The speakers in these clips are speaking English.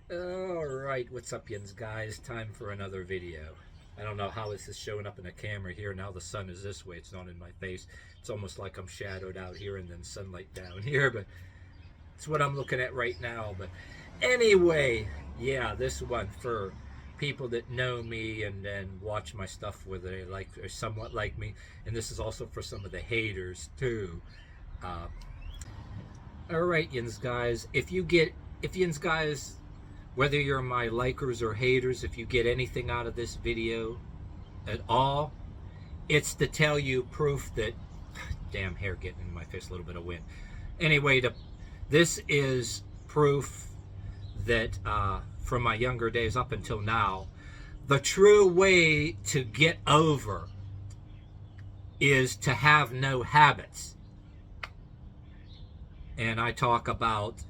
Alright, what's up, yins guys? Time for another video. I don't know how this is showing up in the camera here. Now the sun is this way, it's not in my face. It's almost like I'm shadowed out here and then sunlight down here, but it's what I'm looking at right now. But anyway, yeah, this one for people that know me and watch my stuff, whether they like or somewhat like me. And this is also for some of the haters too. Uh, Alright, yins guys, if yins guys, whether you're my likers or haters, if you get anything out of this video at all, it's to tell you proof that, damn hair getting in my face, a little bit of wind. Anyway, this is proof that from my younger days up until now, the true way to get over is to have no habits. And I talk about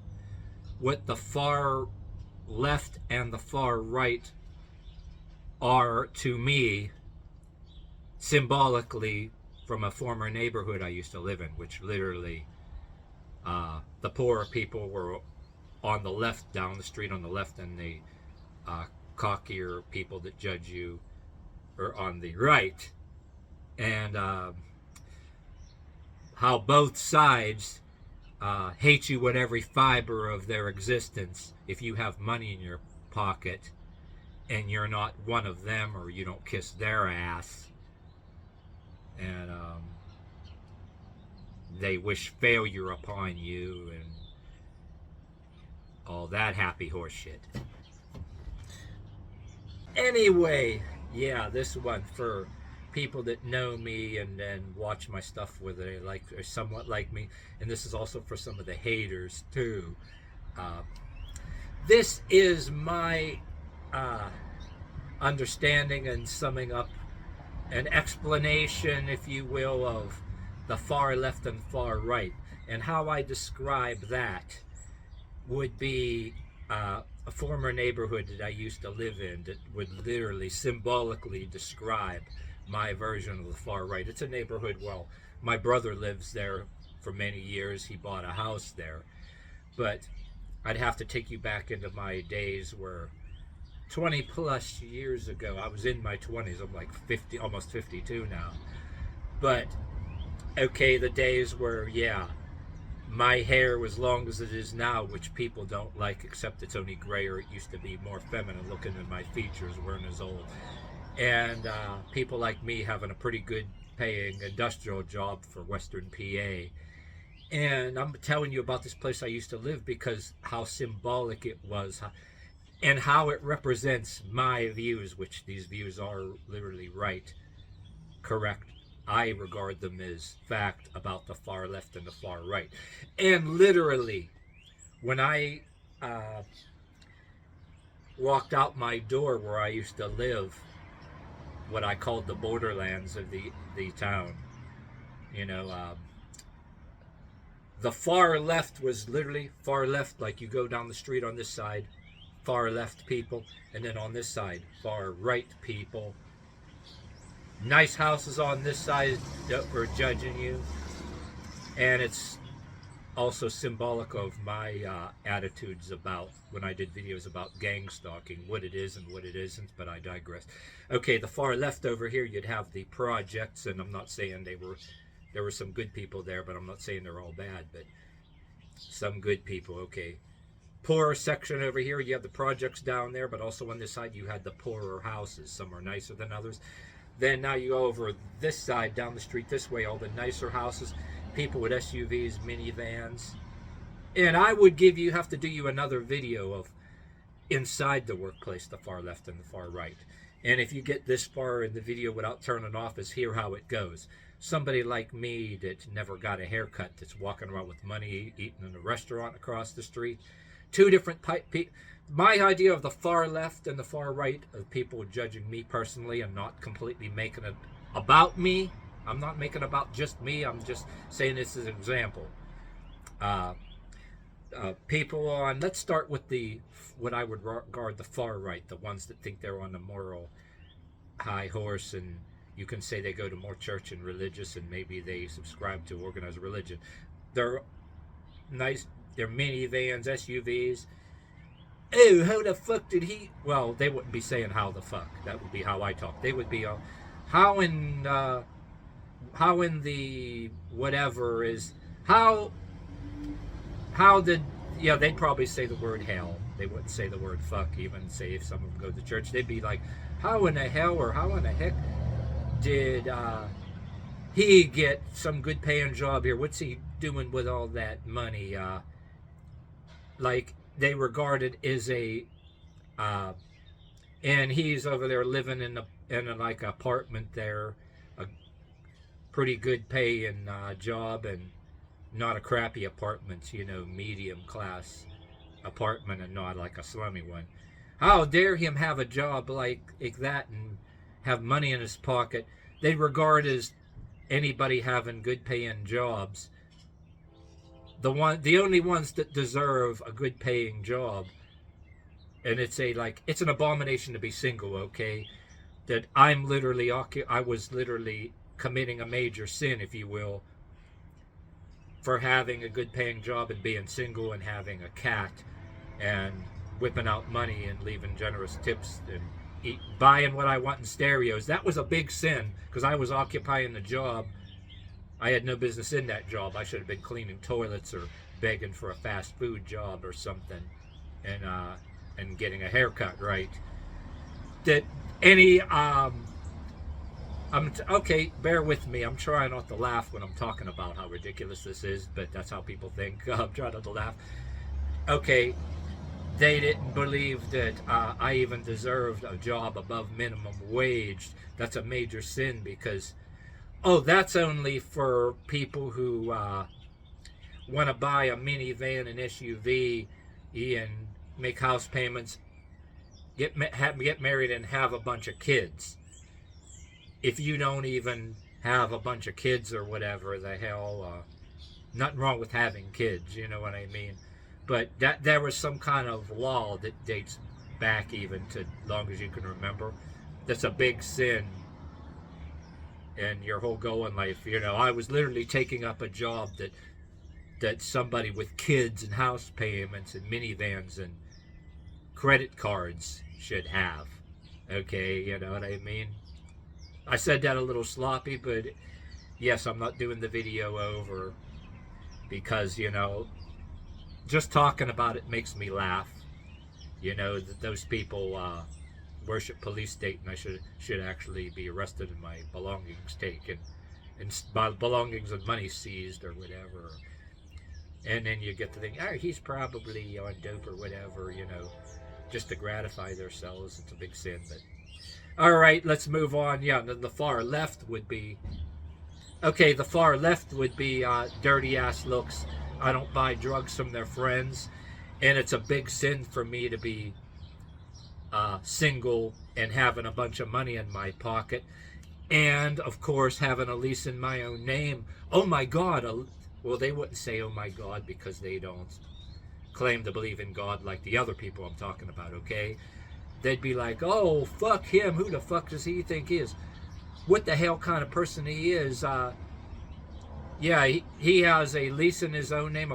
what the far left and the far right are to me symbolically from a former neighborhood I used to live in, which literally the poorer people were on the left, down the street on the left, and the cockier people that judge you are on the right. And how both sides hate you with every fiber of their existence if you have money in your pocket and you're not one of them, or you don't kiss their ass, and they wish failure upon you and all that happy horse shit. Anyway, yeah, this one for people that know me and watch my stuff, whether they like or somewhat like me. And this is also for some of the haters too. This is my understanding and summing up, an explanation, if you will, of the far left and far right. And how I describe that would be a former neighborhood that I used to live in that would literally symbolically describe my version of the far right. It's a neighborhood, well, my brother lives there for many years. He bought a house there. But I'd have to take you back into my days where 20 plus years ago, I was in my 20s. I'm like 50, almost 52 now. But, okay, the days where, yeah, my hair was long as it is now, which people don't like, except it's only grayer. It used to be more feminine looking, and my features weren't as old. And people like me having a pretty good paying industrial job for Western PA. And I'm telling you about this place I used to live because how symbolic it was, and how it represents my views, which these views are literally right, correct. I regard them as fact about the far left and the far right. And literally, when I walked out my door where I used to live, what I called the borderlands of the town, you know, the far left was literally far left, like you go down the street on this side, far left people, and then on this side, far right people. Nice houses on this side that were judging you. And it's also symbolic of my attitudes about when I did videos about gang stalking, what it is and what it isn't, but I digress. Okay, the far left over here, you'd have the projects, and I'm not saying there were some good people there, but I'm not saying they're all bad, but some good people, okay. Poorer section over here, you have the projects down there, but also on this side you had the poorer houses. Some are nicer than others. Then now you go over this side, down the street this way, all the nicer houses, people with SUVs, minivans. And I would have to do you another video of inside the workplace, the far left and the far right. And if you get this far in the video without turning off, is hear how it goes. Somebody like me that never got a haircut, that's walking around with money, eating in a restaurant across the street. Two different people. My idea of the far left and the far right of people judging me personally and not completely making it about me. I'm not making it about just me. I'm just saying this as an example. People on, let's start with what I would regard the far right, the ones that think they're on the moral high horse, and you can say they go to more church and religious, and maybe they subscribe to organized religion. They're nice, they're minivans, SUVs, oh, how the fuck did he? Well, they wouldn't be saying how the fuck. That would be how I talk. They would be, how in, uh, how in the whatever is, how, how did, yeah, they'd probably say the word hell. They wouldn't say the word fuck, even say if some of them go to church. They'd be like, how in the hell or how in the heck did he get some good paying job here? What's he doing with all that money? Like they regard it as a, uh, and he's over there living in a like apartment there, a pretty good paying job, and not a crappy apartment, medium class apartment, and not like a slummy one. How dare him have a job like that and have money in his pocket? They regard as anybody having good paying jobs. The only ones that deserve a good paying job, and it's an abomination to be single, okay? That I was literally committing a major sin, if you will, for having a good paying job and being single and having a cat and whipping out money and leaving generous tips and buying what I want in stereos. That was a big sin because I was occupying the job. I had no business in that job. I should have been cleaning toilets or begging for a fast food job or something, and getting a haircut, right? That any okay, bear with me. I'm trying not to laugh when I'm talking about how ridiculous this is, but that's how people think. I'm trying not to laugh. Okay, they didn't believe that I even deserved a job above minimum wage. That's a major sin because, oh, that's only for people who want to buy a minivan and SUV and make house payments, get married, and have a bunch of kids. If you don't even have a bunch of kids or whatever the hell, nothing wrong with having kids, you know what I mean? But that there was some kind of law that dates back even to long as you can remember. That's a big sin in your whole goal in life. I was literally taking up a job that somebody with kids and house payments and minivans and credit cards should have. Okay, you know what I mean? I said that a little sloppy, but yes, I'm not doing the video over because, just talking about it makes me laugh. That those people worship police state, and I should actually be arrested and my belongings taken, and my belongings and money seized or whatever. And then you get to think, he's probably on dope or whatever, just to gratify themselves. It's a big sin, but all right, let's move on. Yeah, then the far left would be, okay, the far left would be dirty ass looks. I don't buy drugs from their friends, and it's a big sin for me to be single and having a bunch of money in my pocket, and of course having a lease in my own name. Oh my God! Well, they wouldn't say oh my God because they don't claim to believe in God like the other people I'm talking about. Okay, they'd be like, oh fuck him. Who the fuck does he think he is? What the hell kind of person he is? Yeah, he has a lease in his own name,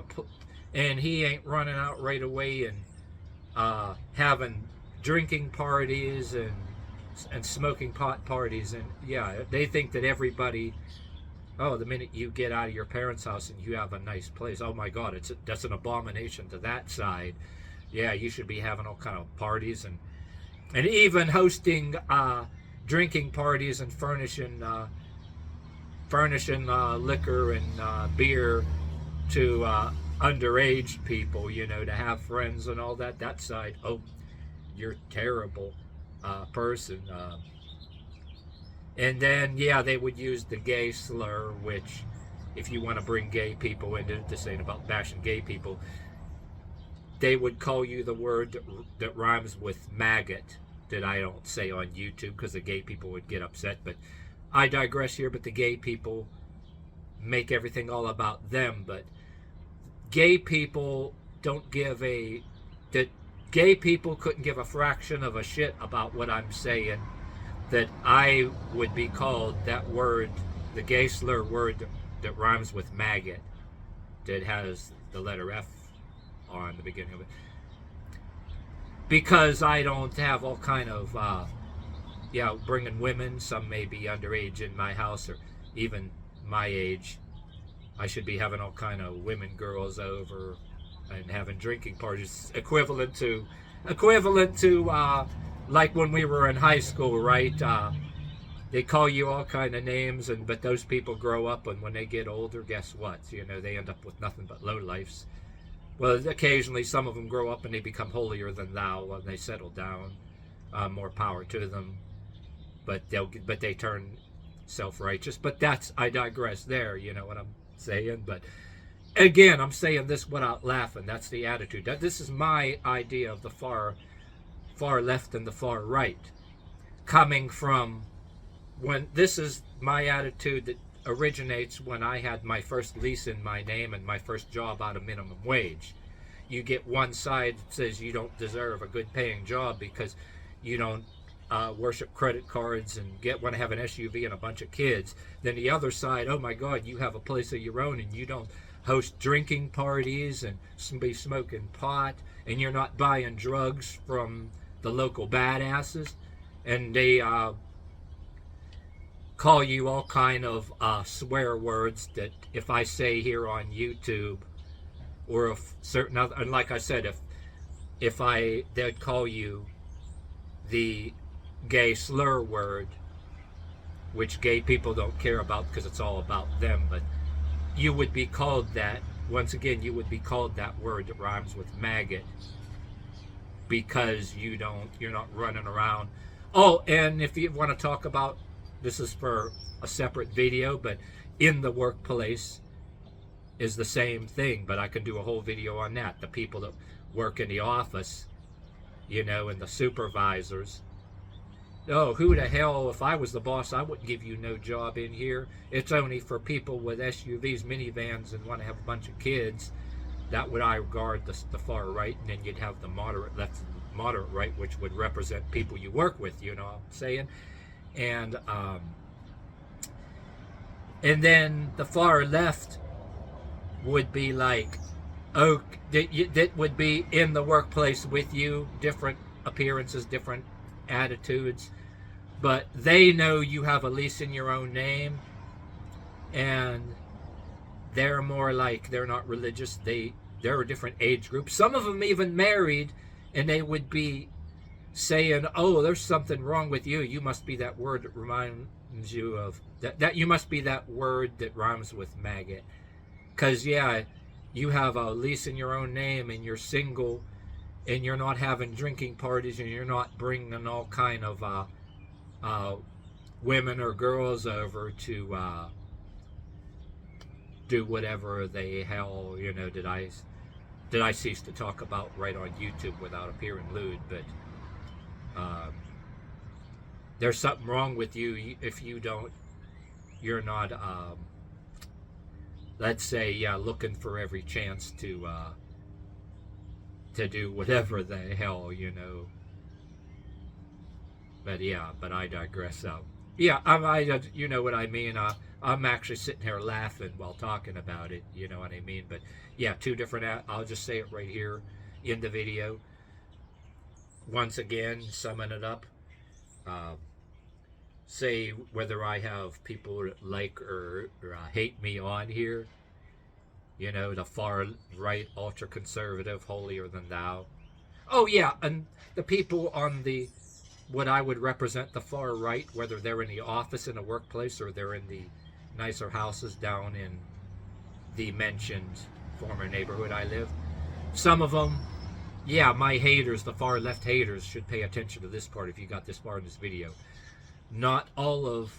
and he ain't running out right away and having drinking parties and smoking pot parties. And yeah, they think that everybody, oh, the minute you get out of your parents' house and you have a nice place, oh my God, that's an abomination to that side. Yeah, you should be having all kind of parties and even hosting drinking parties and furnishing liquor and beer to underage people, to have friends and all that. That side, oh, you're a terrible person. And then, yeah, they would use the gay slur, which, if you want to bring gay people into this ain't about bashing gay people, they would call you the word that rhymes with maggot that I don't say on YouTube because the gay people would get upset. But I digress here. But the gay people make everything all about them. But gay people that gay people couldn't give a fraction of a shit about what I'm saying, that I would be called that word, the gay slur word that rhymes with maggot, that has the letter F on the beginning of it. because I don't have all kind of bringing women. Some may be underage in my house, or even my age. I should be having all kind of women, girls over, and having drinking parties equivalent to like when we were in high school, right? They call you all kind of names, but those people grow up, and when they get older, guess what? They end up with nothing but lowlifes. Well, occasionally some of them grow up and they become holier than thou, and they settle down. More power to them, but they turn self-righteous. But I digress there. You know what I'm saying? But again, I'm saying this without laughing. That's the attitude. This is my idea of the far left and the far right, coming from when this is my attitude that originates when I had my first lease in my name and my first job out of minimum wage. You get one side that says you don't deserve a good paying job because you don't worship credit cards and want to have an SUV and a bunch of kids. Then the other side, oh my God, you have a place of your own and you don't host drinking parties and be smoking pot, and you're not buying drugs from the local badasses, and they call you all kind of swear words that if I say here on YouTube, or if certain other, and like I said, they'd call you the gay slur word, which gay people don't care about because it's all about them, but you would be called that. Once again, you would be called that word that rhymes with maggot, because you're not running around. Oh, and if you want to talk about, this is for a separate video, but in the workplace is the same thing, but I can do a whole video on that. The people that work in the office, and the supervisors. Oh, who the hell, if I was the boss, I wouldn't give you no job in here. It's only for people with SUVs, minivans, and want to have a bunch of kids. That would I regard the far right, and then you'd have the moderate left and moderate right, which would represent people you work with, you know what I'm saying? And then the far left would be like, oh, that would be in the workplace with you, different appearances, different attitudes, but they know you have a lease in your own name, and they're more like, they're not religious, they're a different age group, some of them even married, and they would be saying, oh, there's something wrong with you, you must be that word that reminds you of that you must be that word that rhymes with maggot, because you have a lease in your own name and you're single and you're not having drinking parties and you're not bringing all kind of women or girls over to do whatever the hell, did I cease to talk about right on YouTube without appearing lewd, but there's something wrong with you if you're not let's say looking for every chance to do whatever the hell, but I digress. You know what I mean. I'm actually sitting here laughing while talking about it, you know what I mean. But two different, I'll just say it right here in the video. Once again, summing it up, say whether I have people that like or hate me on here, the far right, ultra conservative, holier than thou. Oh yeah, and the people on what I would represent the far right, whether they're in the office in a workplace or they're in the nicer houses down in the mentioned former neighborhood I live, some of them, my haters, the far left haters, should pay attention to this part if you got this far in this video. Not all of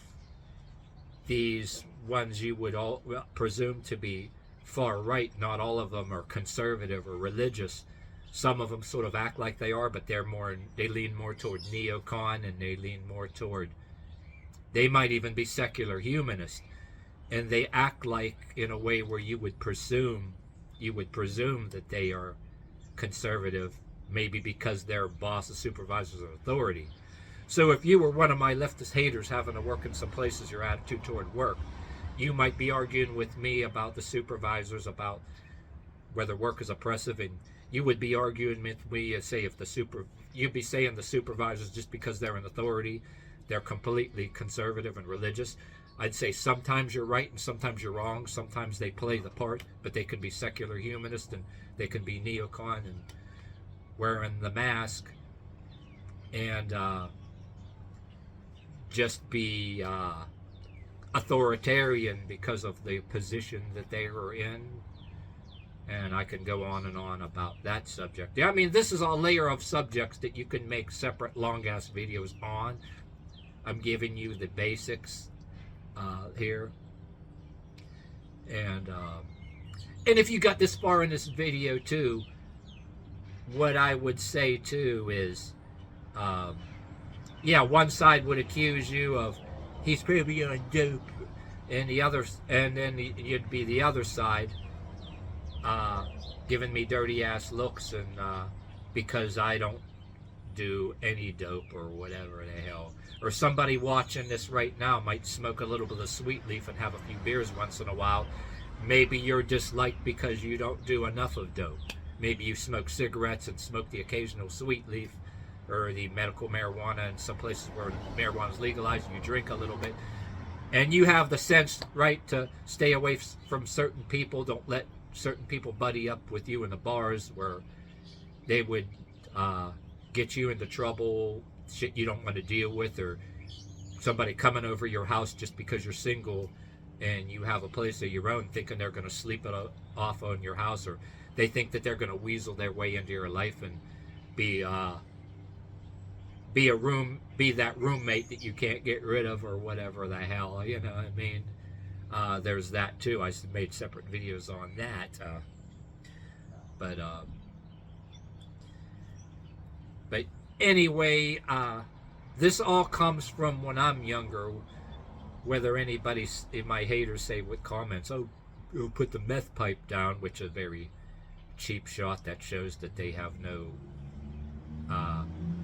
these ones you would all presume to be far right, not all of them are conservative or religious. Some of them sort of act like they are, but they lean more toward neocon, and they lean more toward, they might even be secular humanist, and they act like in a way where you would presume that they are conservative, maybe because they're bosses, supervisors, or authority. So if you were one of my leftist haters having to work in some places, your attitude toward work, you might be arguing with me about the supervisors, about whether work is oppressive, and you would be arguing with me, say if you'd be saying the supervisors, just because they're in authority, they're completely conservative and religious. I'd say sometimes you're right and sometimes you're wrong. Sometimes they play the part, but they can be secular humanist and they can be neocon and wearing the mask and just be authoritarian because of the position that they are in. And I can go on and on about that subject. I mean, this is a layer of subjects that you can make separate long-ass videos on. I'm giving you the basics here. And if you got this far in this video, too, what I would say, too, is, yeah, one side would accuse you of, he's probably on dope, and then you'd be the other side, giving me dirty ass looks, and because I don't do any dope or whatever the hell. Or somebody watching this right now might smoke a little bit of sweet leaf and have a few beers once in a while. Maybe you're disliked because you don't do enough of dope. Maybe you smoke cigarettes and smoke the occasional sweet leaf or the medical marijuana in some places where marijuana is legalized. You drink a little bit. And you have the sense, right, to stay away from certain people. Don't let certain people buddy up with you in the bars where they would get you into trouble, shit you don't want to deal with, or somebody coming over your house just because you're single and you have a place of your own, thinking they're going to sleep it off on your house, or they think that they're going to weasel their way into your life and be that roommate that you can't get rid of, or whatever the hell, you know what I mean? There's that too. I made separate videos on that, but anyway, this all comes from when I'm younger. Whether anybody in my haters say with comments, oh, you'll put the meth pipe down, which is a very cheap shot that shows that they have no,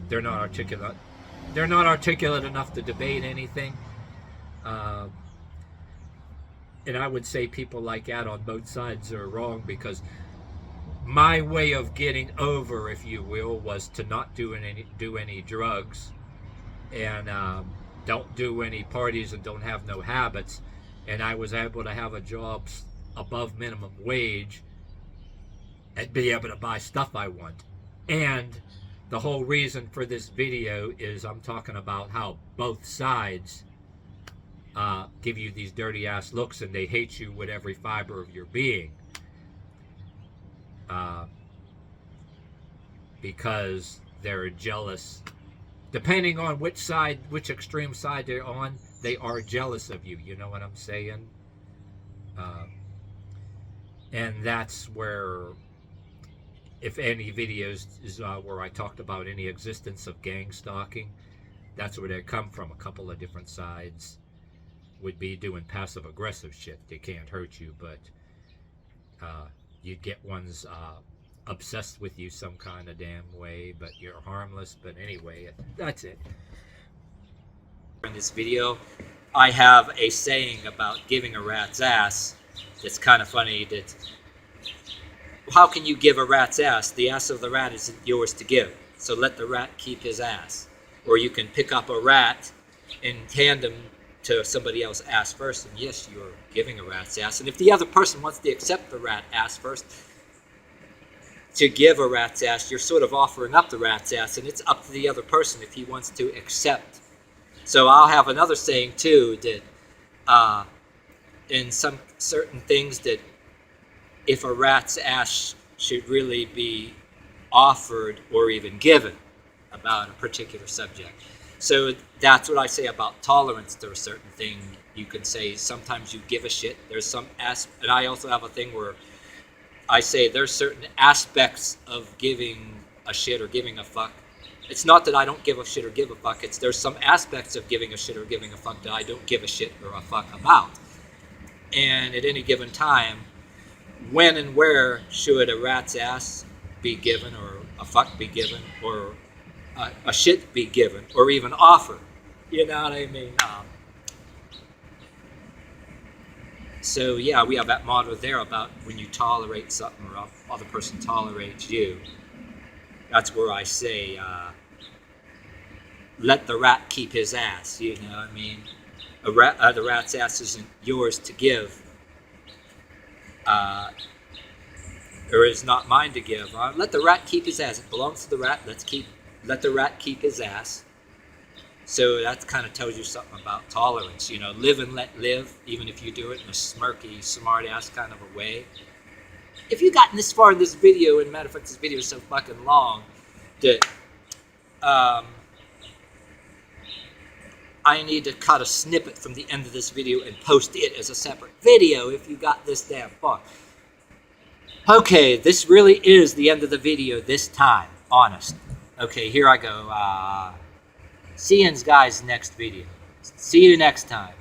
they're not articulate. They're not articulate enough to debate anything. And I would say people like that on both sides are wrong, because my way of getting over, if you will, was to not do any drugs, and don't do any parties, and don't have no habits, and I was able to have a job above minimum wage and be able to buy stuff I want. And the whole reason for this video is I'm talking about how both sides give you these dirty ass looks, and they hate you with every fiber of your being, because they're jealous. Depending on which extreme side they're on, they are jealous of you. You know what I'm saying? And that's where, if any videos is where I talked about any existence of gang stalking, that's where they come from. A couple of different sides would be doing passive aggressive shit. They can't hurt you, but you'd get ones obsessed with you some kind of damn way, but you're harmless. But anyway, that's it. In this video, I have a saying about giving a rat's ass that's kind of funny. That, how can you give a rat's ass? The ass of the rat isn't yours to give, so let the rat keep his ass. Or you can pick up a rat in tandem to somebody else's ass first, and yes, you're giving a rat's ass. And if the other person wants to accept the rat ass first, to give a rat's ass, you're sort of offering up the rat's ass, and it's up to the other person if he wants to accept. So I'll have another saying too, that in some certain things, that if a rat's ass should really be offered or even given about a particular subject. So that's what I say about tolerance to a certain thing. You can say sometimes you give a shit. There's some and I also have a thing where I say there's certain aspects of giving a shit or giving a fuck. It's not that I don't give a shit or give a fuck. It's there's some aspects of giving a shit or giving a fuck that I don't give a shit or a fuck about. And at any given time, when and where should a rat's ass be given, or a fuck be given, or a shit be given, or even offered? You know what I mean? So yeah, we have that motto there about when you tolerate something or other person tolerates you. That's where I say, let the rat keep his ass. You know, I mean, the rat's ass isn't yours to give, or is not mine to give. Let the rat keep his ass. It belongs to the rat. Let the rat keep his ass. So that kind of tells you something about tolerance. You know, live and let live, even if you do it in a smirky, smart-ass kind of a way. If you've gotten this far in this video, and matter of fact, this video is so fucking long that I need to cut a snippet from the end of this video and post it as a separate video if you got this damn far. Okay, this really is the end of the video this time. Honest. Okay, here I go. See you guys next video. See you next time.